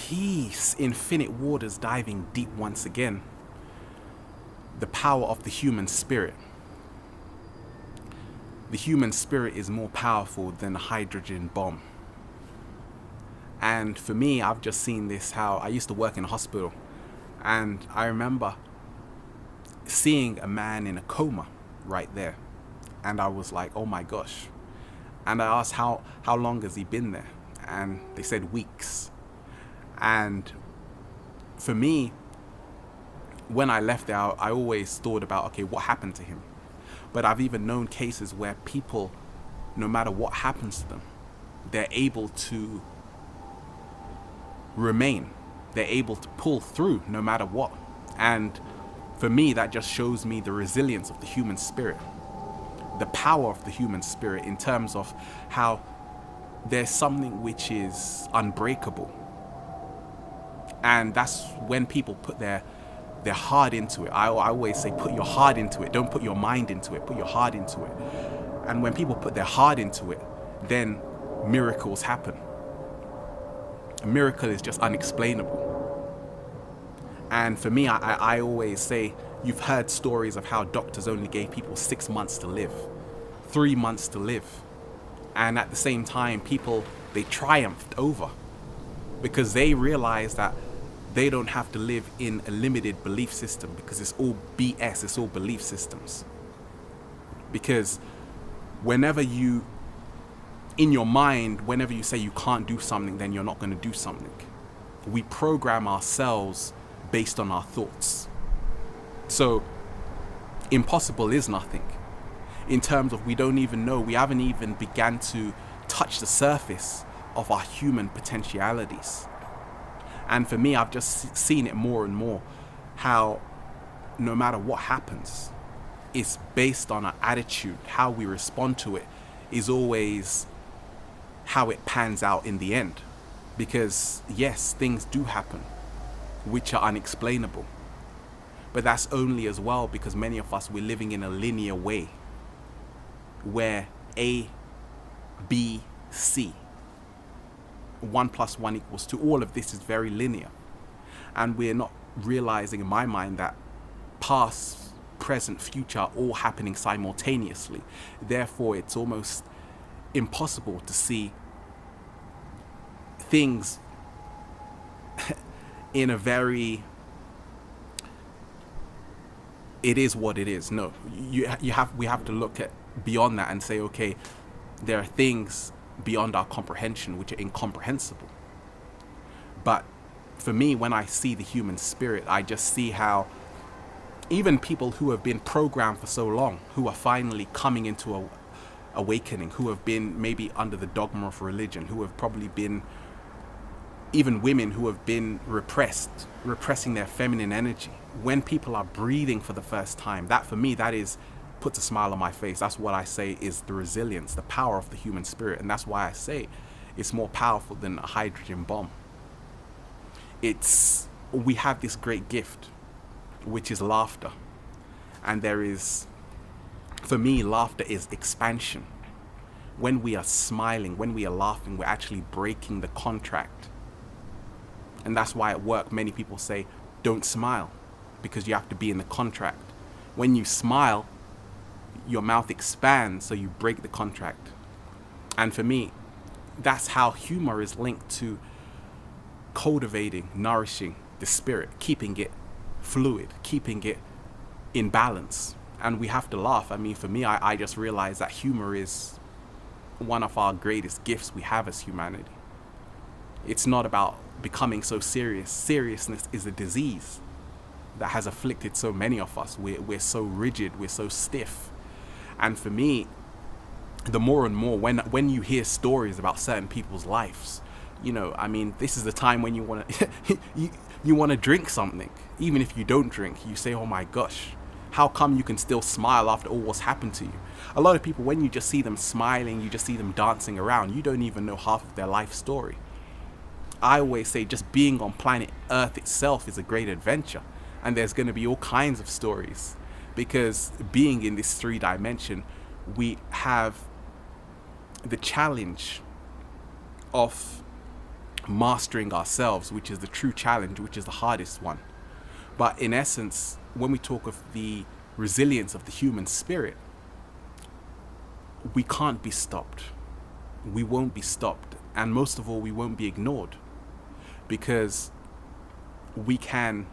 Peace, infinite waters diving deep once again. The power of the human spirit. The human spirit is more powerful than a hydrogen bomb. And for me, I've just seen this, how I used to work in a hospital, and I remember seeing a man in a coma right there. And I was like, oh my gosh. And I asked how long has he been there? And they said weeks. And for me, when I left there, I always thought about, okay, what happened to him? But I've even known cases where people, no matter what happens to them, they're able to remain. They're able to pull through no matter what. And for me, that just shows me the resilience of the human spirit, the power of the human spirit, in terms of how there's something which is unbreakable. And that's when people put their heart into it. I always say, put your heart into it. Don't put your mind into it. Put your heart into it. And when people put their heart into it, then miracles happen. A miracle is just unexplainable. And for me, I always say, you've heard stories of how doctors only gave people 6 months to live, 3 months to live. And at the same time, people, they triumphed over, because they realized that they don't have to live in a limited belief system, because it's all BS, it's all belief systems. Because whenever you, in your mind, whenever you say you can't do something, then you're not going to do something. We program ourselves based on our thoughts. So impossible is nothing. In terms of, we don't even know, we haven't even begun to touch the surface of our human potentialities. And for me, I've just seen it more and more, how no matter what happens, it's based on our attitude. How we respond to it is always how it pans out in the end. Because yes, things do happen which are unexplainable, but that's only as well because many of us, we're living in a linear way where A, B, C, 1 + 1 = 2. All of this is very linear, and we're not realizing, in my mind, that past, present, future are all happening simultaneously. Therefore, it's almost impossible to see things in a very, it is what it is. No, we have to look at beyond that and say, okay, there are things beyond our comprehension which are incomprehensible. But for me, when I see the human spirit, I just see how even people who have been programmed for so long, who are finally coming into a awakening, who have been maybe under the dogma of religion, who have probably been, even women who have been repressing their feminine energy, when people are breathing for the first time, that for me, that is, puts a smile on my face. That's what I say is the resilience, the power of the human spirit. And that's why I say it's more powerful than a hydrogen bomb. We have this great gift, which is laughter. And there is, for me, laughter is expansion. When we are smiling, when we are laughing, we're actually breaking the contract. And that's why at work, many people say, don't smile, because you have to be in the contract. When you smile, your mouth expands, so you break the contract. And for me, that's how humor is linked to cultivating, nourishing the spirit, keeping it fluid, keeping it in balance. And we have to laugh. I mean, for me, I just realized that humor is one of our greatest gifts we have as humanity. It's not about becoming so serious. Seriousness is a disease that has afflicted so many of us. We're so rigid, we're so stiff. And for me, the more and more, when you hear stories about certain people's lives, you know, I mean, this is the time when you want to you want to drink something. Even if you don't drink, you say, oh my gosh, how come you can still smile after all what's happened to you? A lot of people, when you just see them smiling, you just see them dancing around, you don't even know half of their life story. I always say just being on planet Earth itself is a great adventure. And there's going to be all kinds of stories, because being in this 3-dimension, we have the challenge of mastering ourselves, which is the true challenge, which is the hardest one. But in essence, when we talk of the resilience of the human spirit, we can't be stopped. We won't be stopped. And most of all, we won't be ignored, because we can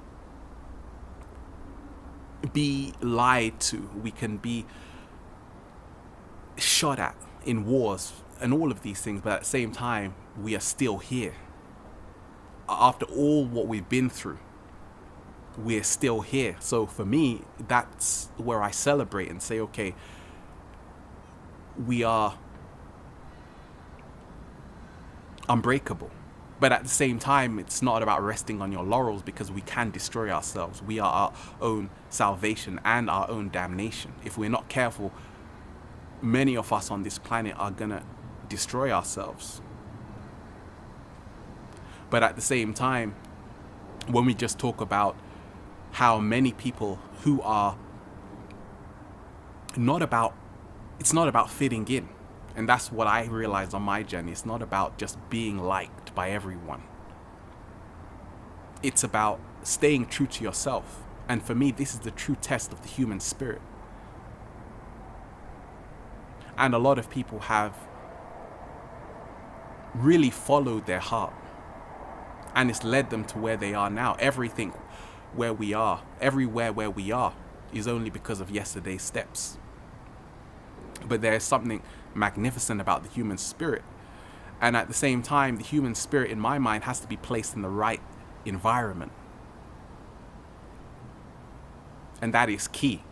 be lied to, we can be shot at in wars and all of these things, but at the same time, we are still here. After all what we've been through, we're still here. So for me, that's where I celebrate and say, okay, we are unbreakable. But at the same time, it's not about resting on your laurels, because we can destroy ourselves. We are our own salvation and our own damnation. If we're not careful, many of us on this planet are gonna destroy ourselves. But at the same time, when we just talk about how many people who are it's not about fitting in. And that's what I realized on my journey. It's not about just being liked by everyone. It's about staying true to yourself. And for me, this is the true test of the human spirit. And a lot of people have really followed their heart, and it's led them to where they are now. Everywhere where we are is only because of yesterday's steps. But there's something magnificent about the human spirit. And at the same time, the human spirit, in my mind, has to be placed in the right environment. And that is key.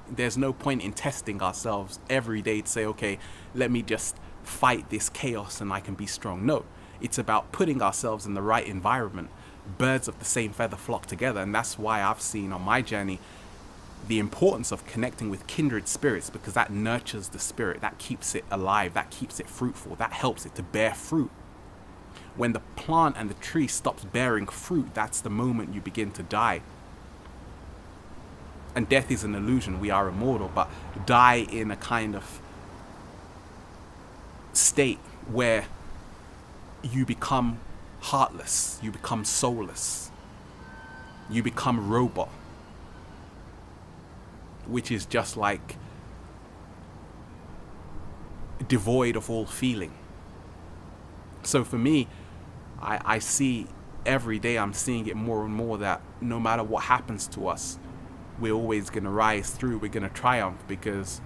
There's no point in testing ourselves every day to say, okay, let me just fight this chaos and I can be strong. No, it's about putting ourselves in the right environment. Birds of the same feather flock together. And that's why I've seen on my journey the importance of connecting with kindred spirits, because that nurtures the spirit, that keeps it alive, that keeps it fruitful, that helps it to bear fruit. When the plant and the tree stops bearing fruit, that's the moment you begin to die. And death is an illusion. We are immortal, but die in a kind of state where you become heartless, you become soulless, you become robot, which is just like devoid of all feeling. So for me, I see every day, I'm seeing it more and more, that no matter what happens to us, we're always going to rise through, we're going to triumph, because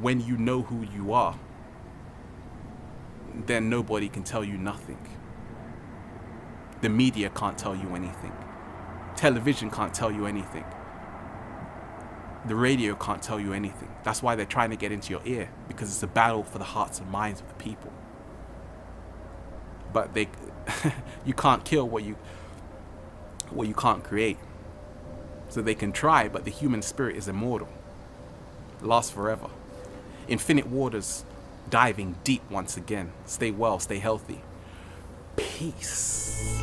when you know who you are, then nobody can tell you nothing. The media can't tell you anything. Television can't tell you anything. The radio can't tell you anything. That's why they're trying to get into your ear, because it's a battle for the hearts and minds of the people. But you can't kill what you can't create. So they can try, but the human spirit is immortal. It lasts forever. Infinite waters, diving deep once again. Stay well, stay healthy. Peace.